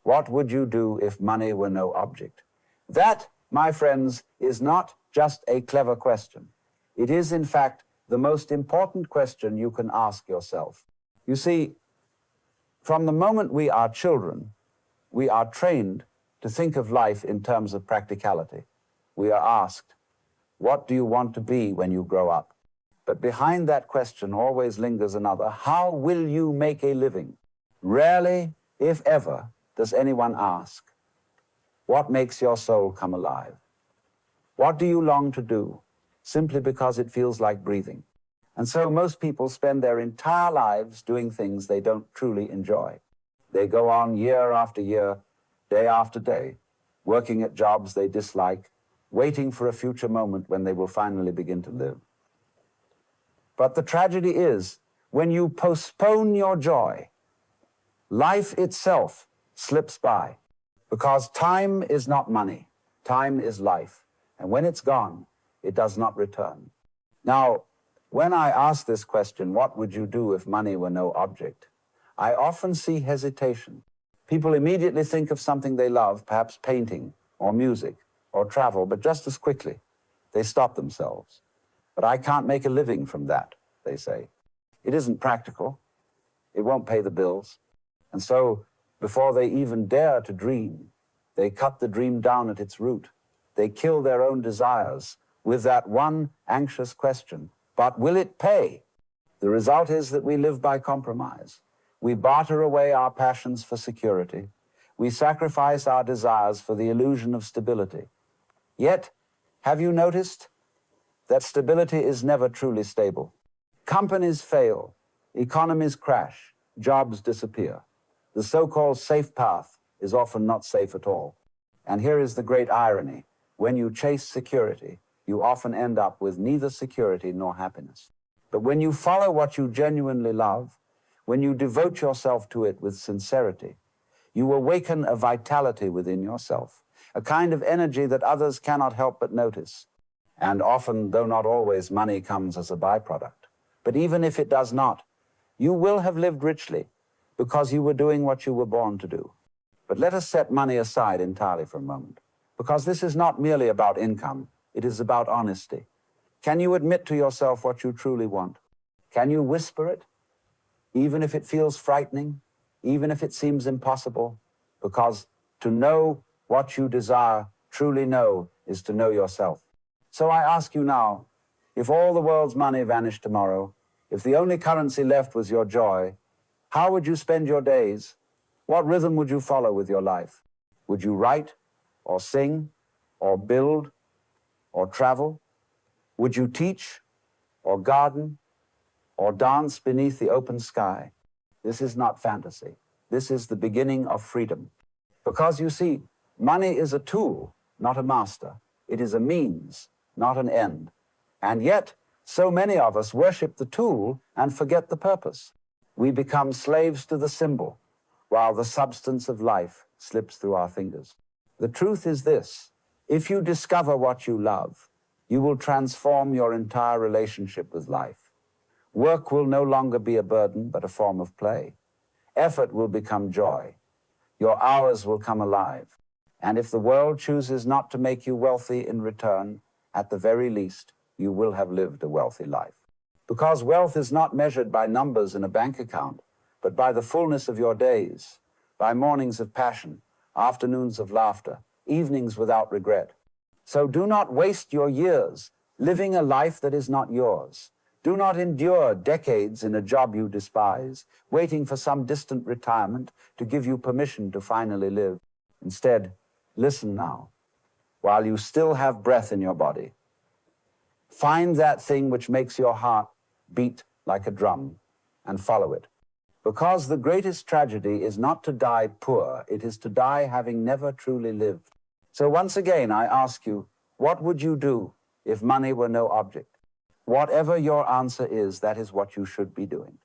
What would you do if money were no object? That, my friends, is not just a clever question. It is, in fact, the most important question you can ask yourself. You see, from the moment we are children, we are trained to think of life in terms of practicality. We are asked, what do you want to be when you grow up? But behind that question always lingers another, how will you make a living? Rarely, if ever, does anyone ask, what makes your soul come alive? What do you long to do, simply because it feels like breathing? And so most people spend their entire lives doing things they don't truly enjoy. They go on year after year, day after day, working at jobs they dislike, waiting for a future moment when they will finally begin to live. But the tragedy is, when you postpone your joy, life itself slips by, because time is not money, time is life, and when it's gone, it does not return. Now, when I ask this question, what would you do if money were no object? I often see hesitation. People immediately think of something they love, perhaps painting or music or travel, but just as quickly, they stop themselves. But I can't make a living from that, they say. It isn't practical. It won't pay the bills. And so, before they even dare to dream, they cut the dream down at its root. They kill their own desires with that one anxious question, but will it pay? The result is that we live by compromise. We barter away our passions for security. We sacrifice our desires for the illusion of stability. Yet, have you noticed that stability is never truly stable? Companies fail, economies crash, jobs disappear. The so-called safe path is often not safe at all. And here is the great irony. When you chase security, you often end up with neither security nor happiness. But when you follow what you genuinely love, when you devote yourself to it with sincerity, you awaken a vitality within yourself, a kind of energy that others cannot help but notice. And often, though not always, money comes as a byproduct. But even if it does not, you will have lived richly because you were doing what you were born to do. But let us set money aside entirely for a moment, because this is not merely about income, it is about honesty. Can you admit to yourself what you truly want? Can you whisper it, even if it feels frightening, even if it seems impossible? Because to know what you desire, truly know, is to know yourself. So I ask you now, if all the world's money vanished tomorrow, if the only currency left was your joy, how would you spend your days? What rhythm would you follow with your life? Would you write, or sing, or build, or travel? Would you teach, or garden, or dance beneath the open sky? This is not fantasy. This is the beginning of freedom. Because you see, money is a tool, not a master. It is a means, not an end. And yet, so many of us worship the tool and forget the purpose. We become slaves to the symbol, while the substance of life slips through our fingers. The truth is this: if you discover what you love, you will transform your entire relationship with life. Work will no longer be a burden, but a form of play. Effort will become joy. Your hours will come alive. And if the world chooses not to make you wealthy in return, at the very least, you will have lived a wealthy life. Because wealth is not measured by numbers in a bank account, but by the fullness of your days, by mornings of passion, afternoons of laughter, evenings without regret. So do not waste your years living a life that is not yours. Do not endure decades in a job you despise, waiting for some distant retirement to give you permission to finally live. Instead, listen now, while you still have breath in your body. Find that thing which makes your heart beat like a drum and follow it. Because the greatest tragedy is not to die poor, it is to die having never truly lived. So once again, I ask you, what would you do if money were no object? Whatever your answer is, that is what you should be doing.